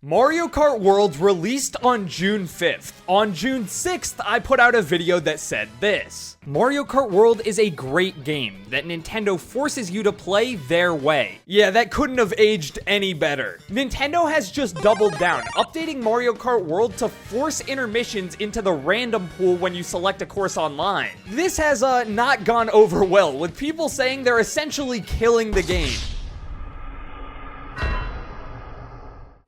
Mario Kart World released on June 5th. On June 6th, I put out a video that said this: Mario Kart World is a great game that Nintendo forces you to play their way. Yeah, that couldn't have aged any better. Nintendo has just doubled down, updating Mario Kart World to force intermissions into the random pool when you select a course online. This has not gone over well, with people saying they're essentially killing the game.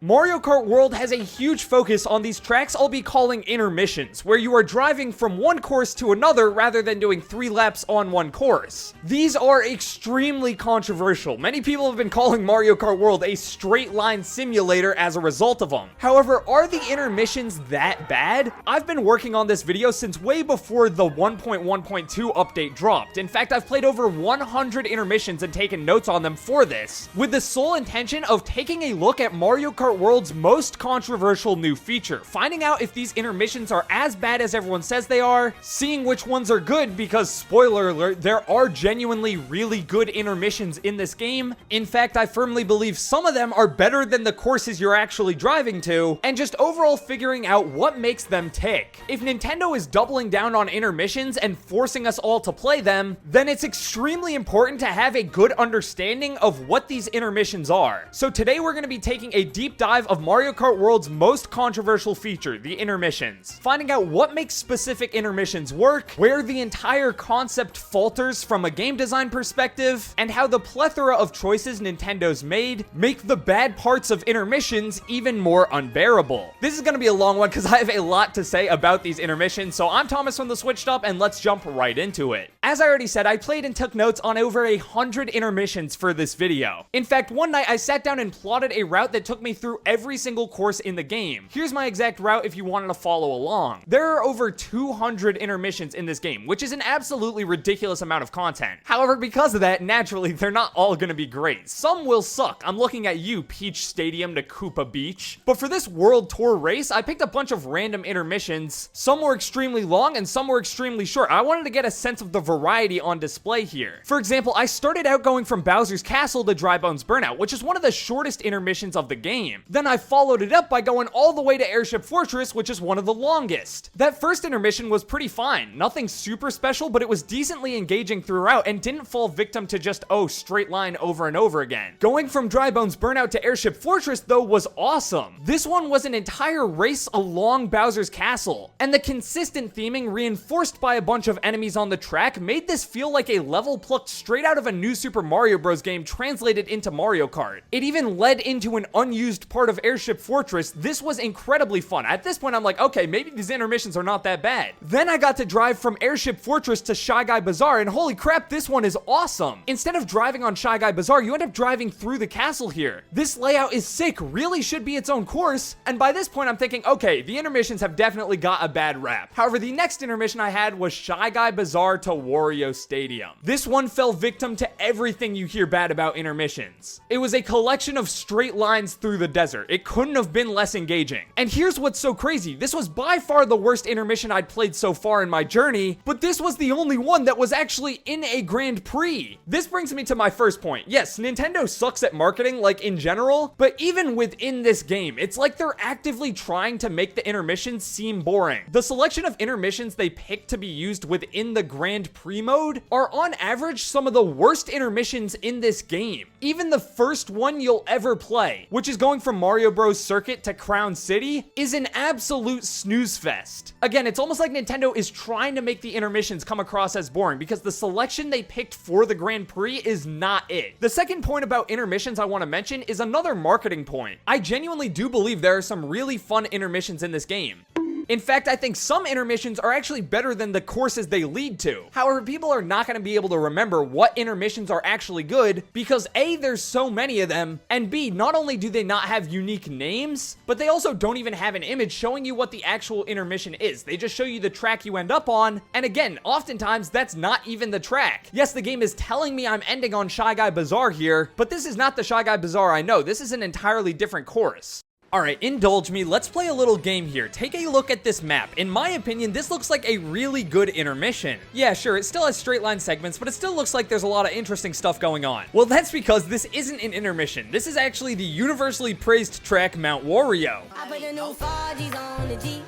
Mario Kart World has a huge focus on these tracks I'll be calling intermissions, where you are driving from one course to another rather than doing 3 laps on one course. These are extremely controversial. Many people have been calling Mario Kart World a straight line simulator as a result of them. However, are the intermissions that bad? I've been working on this video since way before the 1.1.2 update dropped. In fact, I've played over 100 intermissions and taken notes on them for this, with the sole intention of taking a look at Mario Kart World's most controversial new feature, finding out if these intermissions are as bad as everyone says they are, seeing which ones are good, because spoiler alert, there are genuinely really good intermissions in this game. In fact, I firmly believe some of them are better than the courses you're actually driving to, and just overall figuring out what makes them tick. If Nintendo is doubling down on intermissions and forcing us all to play them, then it's extremely important to have a good understanding of what these intermissions are. So today we're going to be taking a deep dive of Mario Kart World's most controversial feature, the intermissions. Finding out what makes specific intermissions work, where the entire concept falters from a game design perspective, and how the plethora of choices Nintendo's made make the bad parts of intermissions even more unbearable. This is going to be a long one because I have a lot to say about these intermissions, so I'm Thomas from the Switch Stop, and let's jump right into it. As I already said, I played and took notes on over 100 intermissions for this video. In fact, one night I sat down and plotted a route that took me through every single course in the game. Here's my exact route if you wanted to follow along. There are over 200 intermissions in this game, which is an absolutely ridiculous amount of content. However, because of that, naturally, they're not all gonna be great. Some will suck. I'm looking at you, Peach Stadium to Koopa Beach. But for this World Tour race, I picked a bunch of random intermissions. Some were extremely long and some were extremely short. I wanted to get a sense of the variety on display here. For example, I started out going from Bowser's Castle to Dry Bones Burnout, which is one of the shortest intermissions of the game. Then I followed it up by going all the way to Airship Fortress, which is one of the longest. That first intermission was pretty fine. Nothing super special, but it was decently engaging throughout and didn't fall victim to just, oh, straight line over and over again. Going from Dry Bones Burnout to Airship Fortress, though, was awesome. This one was an entire race along Bowser's Castle, and the consistent theming reinforced by a bunch of enemies on the track made this feel like a level plucked straight out of a new Super Mario Bros. Game translated into Mario Kart. It even led into an unused part of Airship Fortress. This was incredibly fun. At this point, I'm like, okay, maybe these intermissions are not that bad. Then I got to drive from Airship Fortress to Shy Guy Bazaar, and holy crap, this one is awesome. Instead of driving on Shy Guy Bazaar, you end up driving through the castle here. This layout is sick, really should be its own course, and by this point, I'm thinking, okay, the intermissions have definitely got a bad rap. However, the next intermission I had was Shy Guy Bazaar to Wario Stadium. This one fell victim to everything you hear bad about intermissions. It was a collection of straight lines through the desert. It couldn't have been less engaging. And here's what's so crazy. This was by far the worst intermission I'd played so far in my journey, but this was the only one that was actually in a Grand Prix. This brings me to my first point. Yes, Nintendo sucks at marketing, like in general, but even within this game, it's like they're actively trying to make the intermissions seem boring. The selection of intermissions they pick to be used within the Grand Prix mode are on average some of the worst intermissions in this game. Even the first one you'll ever play, which is going from Mario Bros. Circuit to Crown City, is an absolute snooze fest. Again, it's almost like Nintendo is trying to make the intermissions come across as boring because the selection they picked for the Grand Prix is not it. The second point about intermissions I want to mention is another marketing point. I genuinely do believe there are some really fun intermissions in this game. In fact, I think some intermissions are actually better than the courses they lead to. However, people are not going to be able to remember what intermissions are actually good because A, there's so many of them, and B, not only do they not have unique names, but they also don't even have an image showing you what the actual intermission is. They just show you the track you end up on, and again, oftentimes that's not even the track. Yes, the game is telling me I'm ending on Shy Guy Bazaar here, but this is not the Shy Guy Bazaar I know. This is an entirely different course. Alright, indulge me, let's play a little game here. Take a look at this map. In my opinion, this looks like a really good intermission. Yeah, sure, it still has straight line segments, but it still looks like there's a lot of interesting stuff going on. Well, that's because this isn't an intermission. This is actually the universally praised track Mount Wario.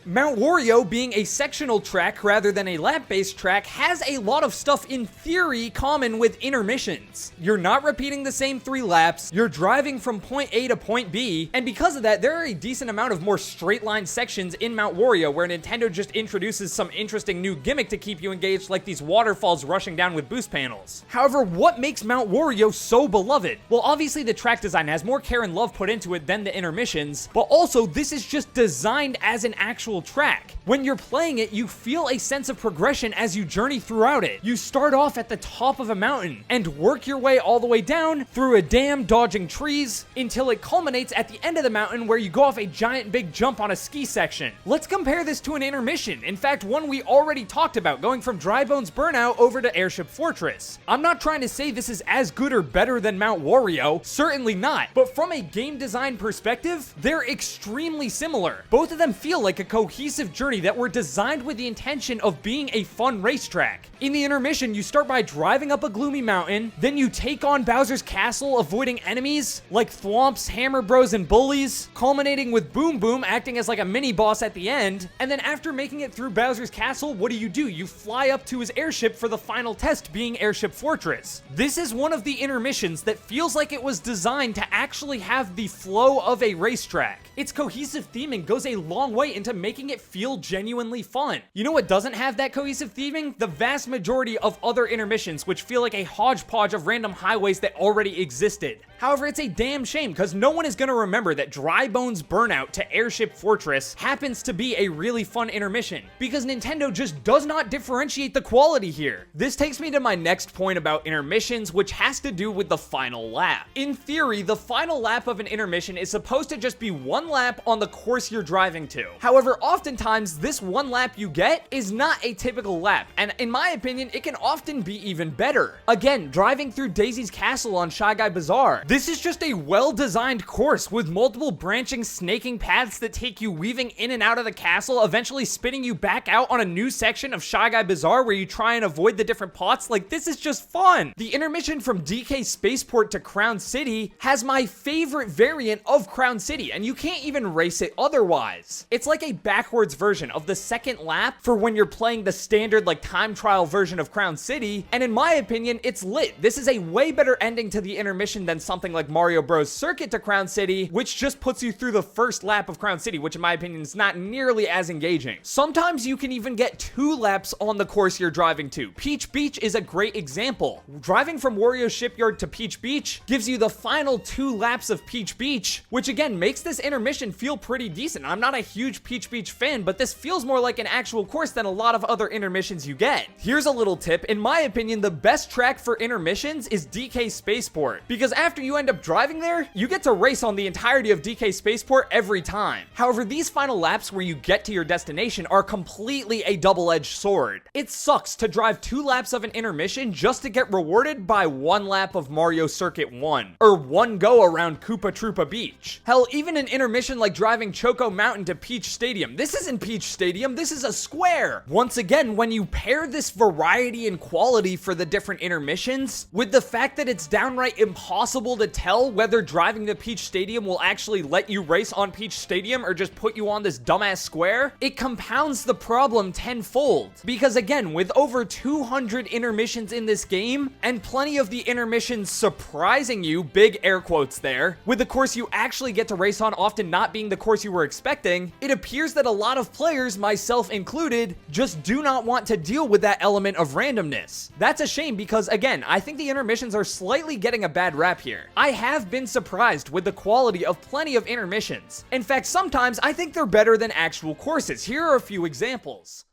Mount Wario, being a sectional track rather than a lap-based track, has a lot of stuff in theory common with intermissions. You're not repeating the same 3 laps, you're driving from point A to point B, and because of that, there are a decent amount of more straight line sections in Mount Wario where Nintendo just introduces some interesting new gimmick to keep you engaged, like these waterfalls rushing down with boost panels. However, what makes Mount Wario so beloved? Well, obviously the track design has more care and love put into it than the intermissions, but also this is just designed as an actual track. When you're playing it, you feel a sense of progression as you journey throughout it. You start off at the top of a mountain and work your way all the way down through a dam, dodging trees, until it culminates at the end of the mountain where you go off a giant big jump on a ski section. Let's compare this to an intermission. In fact, one we already talked about, going from Dry Bones Burnout over to Airship Fortress. I'm not trying to say this is as good or better than Mount Wario, certainly not, but from a game design perspective, they're extremely similar. Both of them feel like a cohesive journey that were designed with the intention of being a fun racetrack. In the intermission, you start by driving up a gloomy mountain, then you take on Bowser's Castle, avoiding enemies like Thwomps, Hammer Bros, and Bullies, culminating with Boom Boom acting as like a mini boss at the end. And then after making it through Bowser's Castle, what do? You fly up to his airship for the final test, being Airship Fortress. This is one of the intermissions that feels like it was designed to actually have the flow of a racetrack. Its cohesive theming goes a long way into making it feel genuinely fun. You know what doesn't have that cohesive theming? The vast majority of other intermissions, which feel like a hodgepodge of random highways that already existed. However, it's a damn shame because no one is going to remember that Dry Bones Burnout to Airship Fortress happens to be a really fun intermission, because Nintendo just does not differentiate the quality here. This takes me to my next point about intermissions, which has to do with the final lap. In theory, the final lap of an intermission is supposed to just be one lap on the course you're driving to. However, oftentimes this one lap you get is not a typical lap, and in my opinion, it can often be even better. Again, driving through Daisy's Castle on Shy Guy Bazaar. This is just a well-designed course with multiple branching, snaking paths that take you weaving in and out of the castle, eventually spitting you back out on a new section of Shy Guy Bazaar where you try and avoid the different pots. Like, this is just fun. The intermission from DK Spaceport to Crown City has my favorite variant of Crown City, and you can't even race it otherwise. It's like a backwards version of the second lap for when you're playing the standard, like, time trial version of Crown City, and in my opinion, it's lit. This is a way better ending to the intermission than something like Mario Bros. Circuit to Crown City, which just puts you through the first lap of Crown City, which in my opinion is not nearly as engaging. Sometimes you can even get 2 laps on the course you're driving to. Peach Beach is a great example. Driving from Wario Shipyard to Peach Beach gives you the final 2 laps of Peach Beach, which again makes this intermission feel pretty decent. I'm not a huge Peach Beach fan, but this feels more like an actual course than a lot of other intermissions you get. Here's a little tip. In my opinion, the best track for intermissions is DK Spaceport, because after you end up driving there, you get to race on the entirety of DK Spaceport every time. However, these final laps where you get to your destination are completely a double-edged sword. It sucks to drive 2 laps of an intermission just to get rewarded by 1 lap of Mario Circuit 1, or 1 go around Koopa Troopa Beach. Hell, even an intermission like driving Choco Mountain to Peach Stadium. This isn't Peach Stadium, this is a square! Once again, when you pair this variety and quality for the different intermissions with the fact that it's downright impossible to tell whether driving to Peach Stadium will actually let you race on Peach Stadium or just put you on this dumbass square, it compounds the problem tenfold. Because again, with over 200 intermissions in this game, and plenty of the intermissions surprising you, big air quotes there, with the course you actually get to race on often not being the course you were expecting, it appears that a lot of players, myself included, just do not want to deal with that element of randomness. That's a shame because, again, I think the intermissions are slightly getting a bad rap here. I have been surprised with the quality of plenty of intermissions. In fact, sometimes I think they're better than actual courses. Here are a few examples.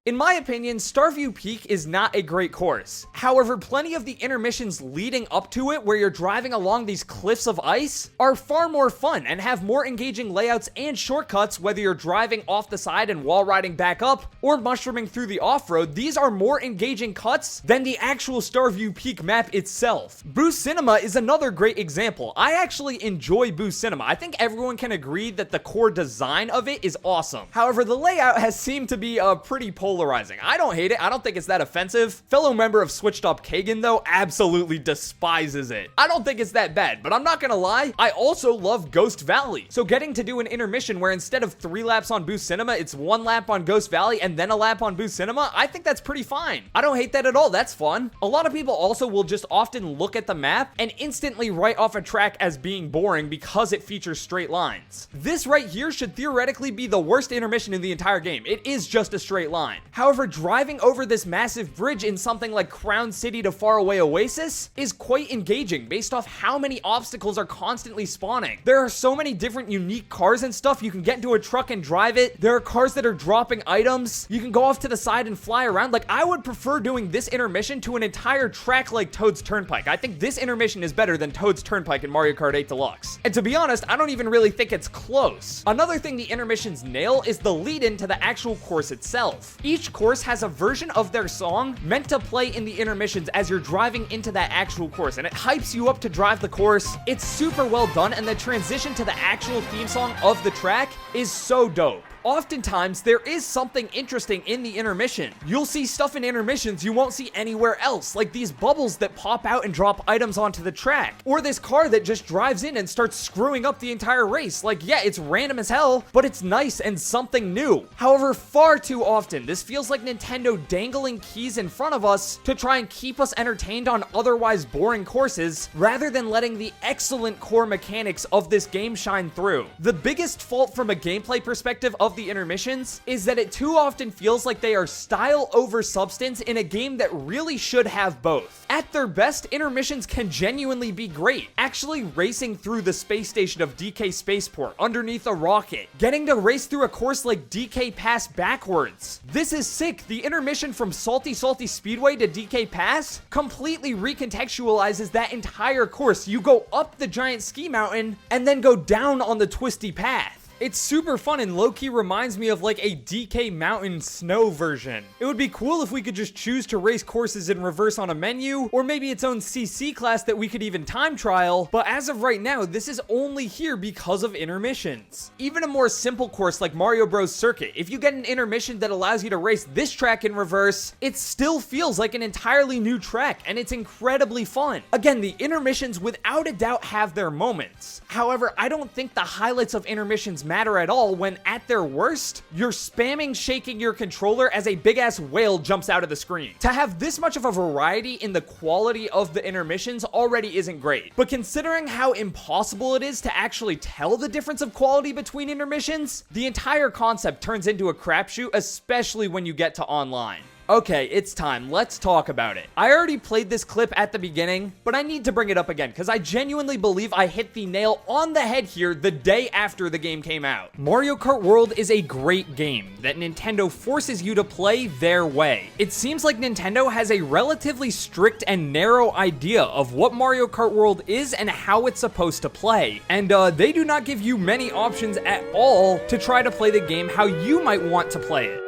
In my opinion, Starview Peak is not a great course. However, plenty of the intermissions leading up to it, where you're driving along these cliffs of ice, are far more fun and have more engaging layouts and shortcuts. Whether you're driving off the side and wall riding back up, or mushrooming through the off-road, these are more engaging cuts than the actual Starview Peak map itself. Boost Cinema is another great example. I actually enjoy Boost Cinema. I think everyone can agree that the core design of it is awesome. However, the layout has seemed to be pretty polarizing. I don't hate it. I don't think it's that offensive. Fellow member of Switched Up Kagan, though, absolutely despises it. I don't think it's that bad, but I'm not gonna lie, I also love Ghost Valley. So getting to do an intermission where instead of 3 laps on Boost Cinema, it's 1 lap on Ghost Valley and then a lap on Boost Cinema, I think that's pretty fine. I don't hate that at all. That's fun. A lot of people also will just often look at the map and instantly write off a track as being boring because it features straight lines. This right here should theoretically be the worst intermission in the entire game. It is just a straight line. However, driving over this massive bridge in something like Crown City to Faraway Oasis is quite engaging based off how many obstacles are constantly spawning. There are so many different unique cars and stuff. You can get into a truck and drive it. There are cars that are dropping items. You can go off to the side and fly around. Like, I would prefer doing this intermission to an entire track like Toad's Turnpike. I think this intermission is better than Toad's Turnpike in Mario Kart 8 Deluxe. And to be honest, I don't even really think it's close. Another thing the intermissions nail is the lead-in to the actual course itself. Each course has a version of their song meant to play in the intermissions as you're driving into that actual course, and it hypes you up to drive the course. It's super well done, and the transition to the actual theme song of the track is so dope. Oftentimes, there is something interesting in the intermission. You'll see stuff in intermissions you won't see anywhere else, like these bubbles that pop out and drop items onto the track, or this car that just drives in and starts screwing up the entire race. Like, yeah, it's random as hell, but it's nice and something new. However, far too often, this feels like Nintendo dangling keys in front of us to try and keep us entertained on otherwise boring courses, rather than letting the excellent core mechanics of this game shine through. The biggest fault from a gameplay perspective of the intermissions is that it too often feels like they are style over substance in a game that really should have both. At their best, intermissions can genuinely be great. Actually racing through the space station of DK Spaceport underneath a rocket, getting to race through a course like DK Pass backwards. This is sick. The intermission from Salty Speedway to DK Pass completely recontextualizes that entire course. You go up the giant ski mountain and then go down on the twisty path. It's super fun and low-key reminds me of like a DK Mountain Snow version. It would be cool if we could just choose to race courses in reverse on a menu, or maybe its own CC class that we could even time trial, but as of right now, this is only here because of intermissions. Even a more simple course like Mario Bros. Circuit, if you get an intermission that allows you to race this track in reverse, it still feels like an entirely new track, and it's incredibly fun. Again, the intermissions without a doubt have their moments. However, I don't think the highlights of intermissions matter at all when, at their worst, you're spamming shaking your controller as a big-ass whale jumps out of the screen. To have this much of a variety in the quality of the intermissions already isn't great, but considering how impossible it is to actually tell the difference of quality between intermissions, the entire concept turns into a crapshoot, especially when you get to online. Okay, it's time. Let's talk about it. I already played this clip at the beginning, but I need to bring it up again because I genuinely believe I hit the nail on the head here the day after the game came out. Mario Kart World is a great game that Nintendo forces you to play their way. It seems like Nintendo has a relatively strict and narrow idea of what Mario Kart World is and how it's supposed to play, and they do not give you many options at all to try to play the game how you might want to play it.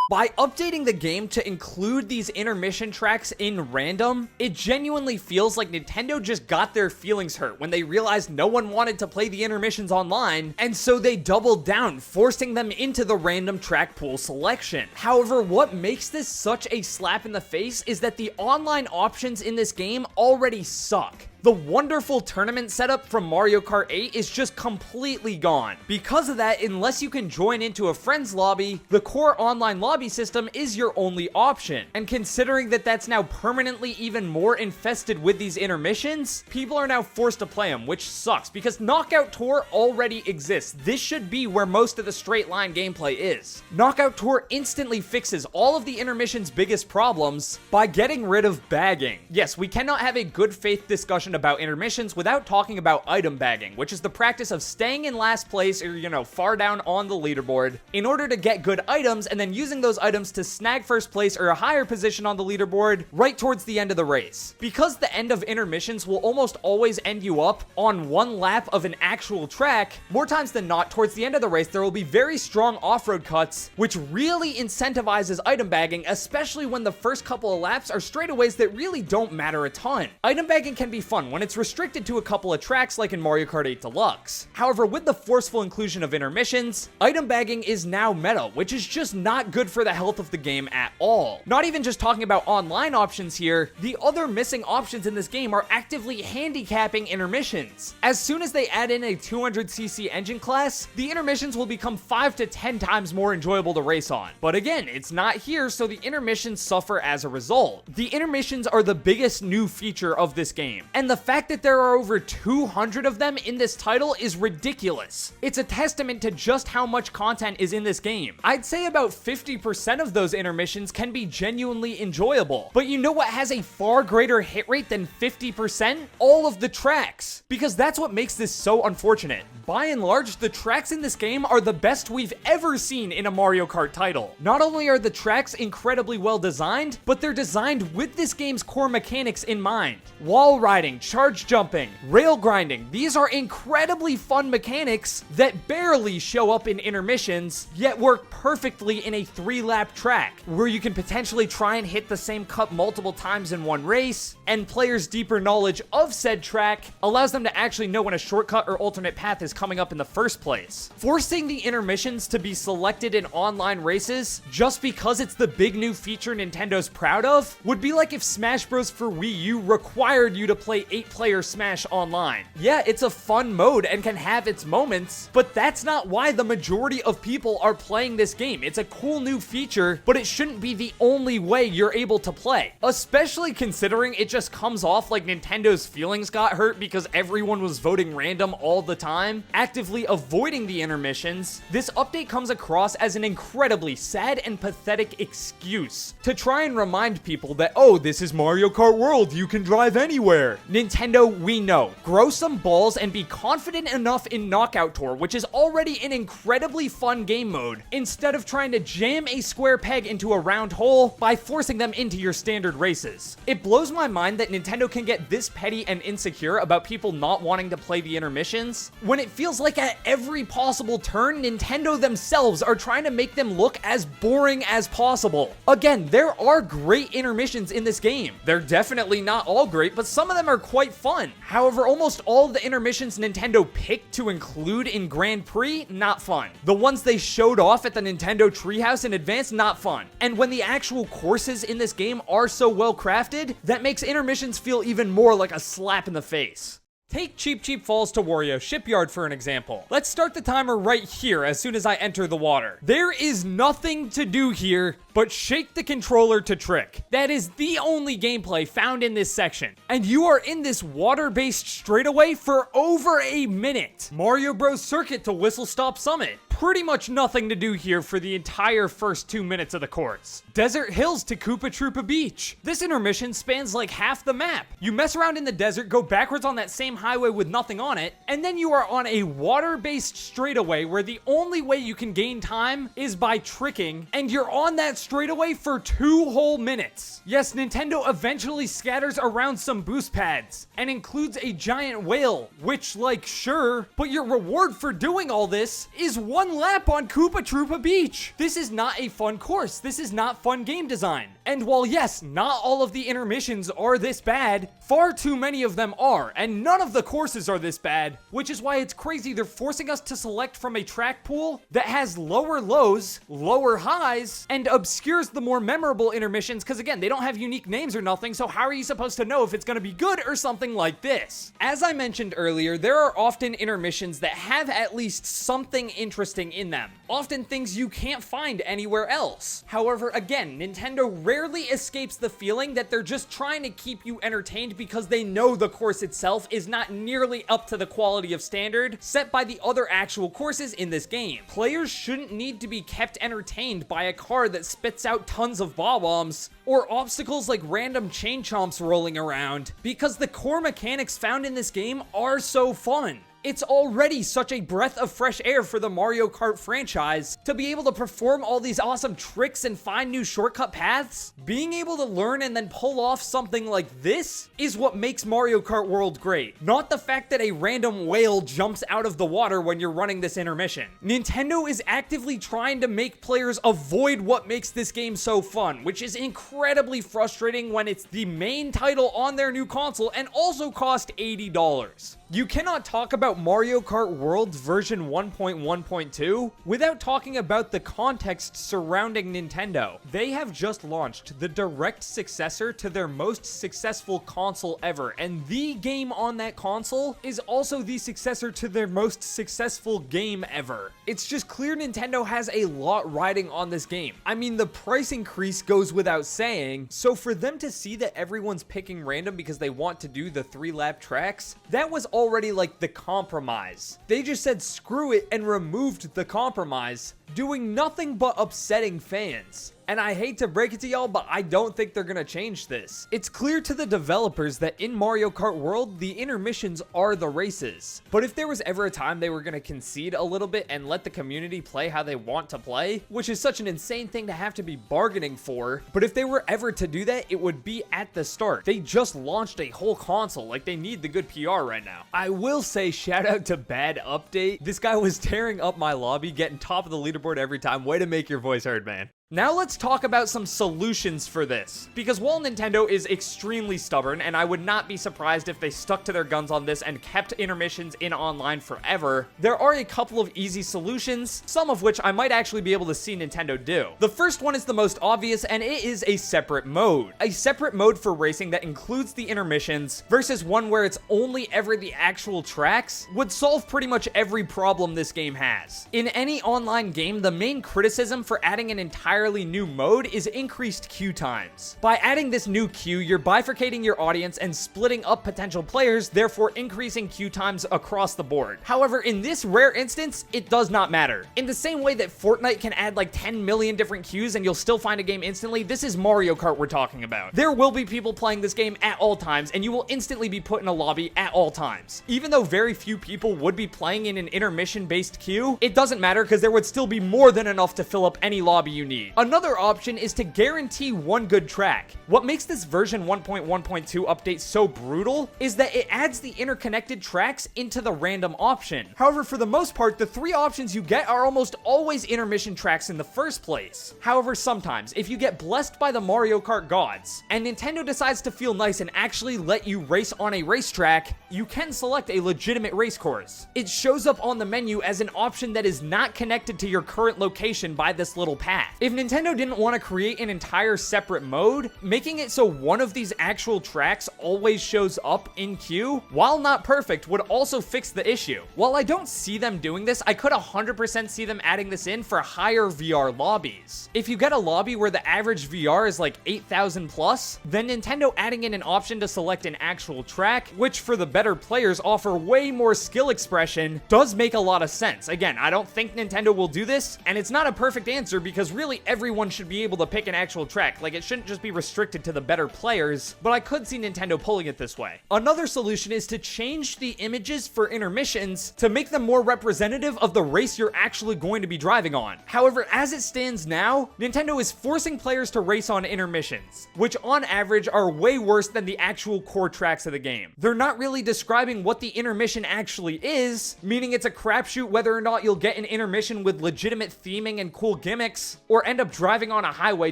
By updating the game to include these intermission tracks in random, it genuinely feels like Nintendo just got their feelings hurt when they realized no one wanted to play the intermissions online, and so they doubled down, forcing them into the random track pool selection. However, what makes this such a slap in the face is that the online options in this game already suck. The wonderful tournament setup from Mario Kart 8 is just completely gone. Because of that, unless you can join into a friend's lobby, the core online lobby system is your only option. And considering that that's now permanently even more infested with these intermissions, people are now forced to play them, which sucks because Knockout Tour already exists. This should be where most of the straight line gameplay is. Knockout Tour instantly fixes all of the intermission's biggest problems by getting rid of bagging. Yes, we cannot have a good faith discussion discussion about intermissions without talking about item bagging, which is the practice of staying in last place or, far down on the leaderboard in order to get good items and then using those items to snag first place or a higher position on the leaderboard right towards the end of the race. Because the end of intermissions will almost always end you up on one lap of an actual track, more times than not, towards the end of the race, there will be very strong off-road cuts, which really incentivizes item bagging, especially when the first couple of laps are straightaways that really don't matter a ton. Item bagging can be fun when it's restricted to a couple of tracks like in Mario Kart 8 Deluxe. However, with the forceful inclusion of intermissions, item bagging is now meta, which is just not good for the health of the game at all. Not even just talking about online options here, the other missing options in this game are actively handicapping intermissions. As soon as they add in a 200cc engine class, the intermissions will become 5 to 10 times more enjoyable to race on. But again, it's not here, so the intermissions suffer as a result. The intermissions are the biggest new feature of this game, and the fact that there are over 200 of them in this title is ridiculous. It's a testament to just how much content is in this game. I'd say about 50% of those intermissions can be genuinely enjoyable. But you know what has a far greater hit rate than 50%? All of the tracks. Because that's what makes this so unfortunate. By and large, the tracks in this game are the best we've ever seen in a Mario Kart title. Not only are the tracks incredibly well designed, but they're designed with this game's core mechanics in mind. Wall riding, charge jumping, rail grinding, these are incredibly fun mechanics that barely show up in intermissions, yet work perfectly in a 3-lap track, where you can potentially try and hit the same cut multiple times in one race, and players' deeper knowledge of said track allows them to actually know when a shortcut or alternate path is coming up in the first place. Forcing the intermissions to be selected in online races just because it's the big new feature Nintendo's proud of would be like if Smash Bros. For Wii U required you to play 8-player Smash online. Yeah, it's a fun mode and can have its moments, but that's not why the majority of people are playing this game. It's a cool new feature, but it shouldn't be the only way you're able to play, especially considering it just comes off like Nintendo's feelings got hurt because everyone was voting random all the time, actively avoiding the intermissions. This update comes across as an incredibly sad and pathetic excuse to try and remind people that, oh, this is Mario Kart World, you can drive anywhere. Nintendo, we know. Grow some balls and be confident enough in Knockout Tour, which is already an incredibly fun game mode, instead of trying to jam a square peg into a round hole by forcing them into your standard races. It blows my mind that Nintendo can get this petty and insecure about people not wanting to play the intermissions, when it feels like at every possible turn, Nintendo themselves are trying to make them look as boring as possible. Again, there are great intermissions in this game. They're definitely not all great, but some of them are quite fun. However, almost all of the intermissions Nintendo picked to include in Grand Prix, not fun. The ones they showed off at the Nintendo Treehouse in advance, not fun. And when the actual courses in this game are so well crafted, that makes intermissions feel even more like a slap in the face. Take Cheep Cheep Falls to Wario Shipyard for an example. Let's start the timer right here as soon as I enter the water. There is nothing to do here but shake the controller to trick. That is the only gameplay found in this section. And you are in this water-based straightaway for over a minute. Mario Bros. Circuit to Whistle Stop Summit. Pretty much nothing to do here for the entire first 2 minutes of the course. Desert Hills to Koopa Troopa Beach. This intermission spans like half the map. You mess around in the desert, go backwards on that same highway with nothing on it, and then you are on a water-based straightaway where the only way you can gain time is by tricking, and you're on that straightaway for 2 whole minutes. Yes, Nintendo eventually scatters around some boost pads and includes a giant whale, which, like, sure, but your reward for doing all this is 1 lap on Koopa Troopa Beach. This is not a fun course. This is not fun game design. And while yes, not all of the intermissions are this bad, far too many of them are, and none of the courses are this bad, which is why it's crazy they're forcing us to select from a track pool that has lower lows, lower highs, and obscures the more memorable intermissions, because again, they don't have unique names or nothing, so how are you supposed to know if it's going to be good or something like this? As I mentioned earlier, there are often intermissions that have at least something interesting interesting in them, often things you can't find anywhere else. However, again, Nintendo rarely escapes the feeling that they're just trying to keep you entertained because they know the course itself is not nearly up to the quality of standard set by the other actual courses in this game. Players shouldn't need to be kept entertained by a car that spits out tons of bob-ombs or obstacles like random chain chomps rolling around, because the core mechanics found in this game are so fun. It's already such a breath of fresh air for the Mario Kart franchise to be able to perform all these awesome tricks and find new shortcut paths. Being able to learn and then pull off something like this is what makes Mario Kart World great, not the fact that a random whale jumps out of the water when you're running this intermission. Nintendo is actively trying to make players avoid what makes this game so fun, which is incredibly frustrating when it's the main title on their new console and also cost $80. You cannot talk about Mario Kart World version 1.1.2 without talking about the context surrounding Nintendo. They have just launched the direct successor to their most successful console ever, and the game on that console is also the successor to their most successful game ever. It's just clear Nintendo has a lot riding on this game. I mean, the price increase goes without saying, so for them to see that everyone's picking random because they want to do the 3-lap tracks, that was already like the compromise. They just said screw it and removed the compromise, doing nothing but upsetting fans. And I hate to break it to y'all, but I don't think they're gonna change this. It's clear to the developers that in Mario Kart World, the intermissions are the races. But if there was ever a time they were gonna concede a little bit and let the community play how they want to play, which is such an insane thing to have to be bargaining for, but if they were ever to do that, it would be at the start. They just launched a whole console, like they need the good PR right now. I will say shout out to Bad Update. This guy was tearing up my lobby, getting top of the leaderboard every time. Way to make your voice heard, man. Now let's talk about some solutions for this, because while Nintendo is extremely stubborn, and I would not be surprised if they stuck to their guns on this and kept intermissions in online forever, there are a couple of easy solutions, some of which I might actually be able to see Nintendo do. The first one is the most obvious, and it is a separate mode. A separate mode for racing that includes the intermissions versus one where it's only ever the actual tracks would solve pretty much every problem this game has. In any online game, the main criticism for adding an entirely new mode is increased queue times. By adding this new queue, you're bifurcating your audience and splitting up potential players, therefore increasing queue times across the board. However, in this rare instance, it does not matter. In the same way that Fortnite can add like 10 million different queues and you'll still find a game instantly, this is Mario Kart we're talking about. There will be people playing this game at all times, and you will instantly be put in a lobby at all times. Even though very few people would be playing in an intermission-based queue, it doesn't matter because there would still be more than enough to fill up any lobby you need. Another option is to guarantee one good track. What makes this version 1.1.2 update so brutal is that it adds the interconnected tracks into the random option. However, for the most part, the 3 options you get are almost always intermission tracks in the first place. However, sometimes, if you get blessed by the Mario Kart gods, and Nintendo decides to feel nice and actually let you race on a racetrack, you can select a legitimate race course. It shows up on the menu as an option that is not connected to your current location by this little path. If Nintendo didn't want to create an entire separate mode, making it so one of these actual tracks always shows up in queue, while not perfect, would also fix the issue. While I don't see them doing this, I could 100% see them adding this in for higher VR lobbies. If you get a lobby where the average VR is like 8,000 plus, then Nintendo adding in an option to select an actual track, which for the better players offer way more skill expression, does make a lot of sense. Again, I don't think Nintendo will do this, and it's not a perfect answer because really everyone should be able to pick an actual track. Like, it shouldn't just be restricted to the better players, but I could see Nintendo pulling it this way. Another solution is to change the images for intermissions to make them more representative of the race you're actually going to be driving on. However, as it stands now, Nintendo is forcing players to race on intermissions, which on average are way worse than the actual core tracks of the game. They're not really describing what the intermission actually is, meaning it's a crapshoot whether or not you'll get an intermission with legitimate theming and cool gimmicks, or end up driving on a highway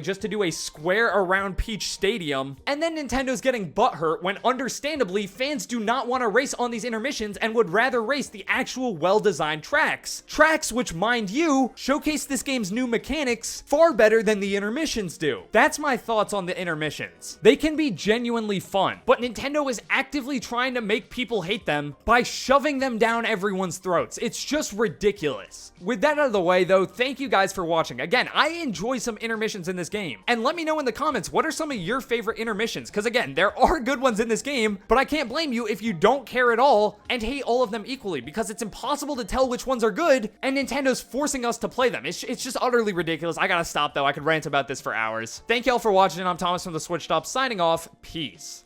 just to do a square around Peach Stadium. And then Nintendo's getting butthurt when understandably fans do not want to race on these intermissions and would rather race the actual well-designed tracks. Tracks which, mind you, showcase this game's new mechanics far better than the intermissions do. That's my thoughts on the intermissions. They can be genuinely fun, but Nintendo is actively trying to make people hate them by shoving them down everyone's throats. It's just ridiculous. With that out of the way though, thank you guys for watching. Again, I enjoy some intermissions in this game. And let me know in the comments, what are some of your favorite intermissions? Because again, there are good ones in this game, but I can't blame you if you don't care at all and hate all of them equally, because it's impossible to tell which ones are good, and Nintendo's forcing us to play them. It's just utterly ridiculous. I gotta stop though. I could rant about this for hours. Thank y'all for watching. I'm Thomas from the Switch Stop signing off. Peace.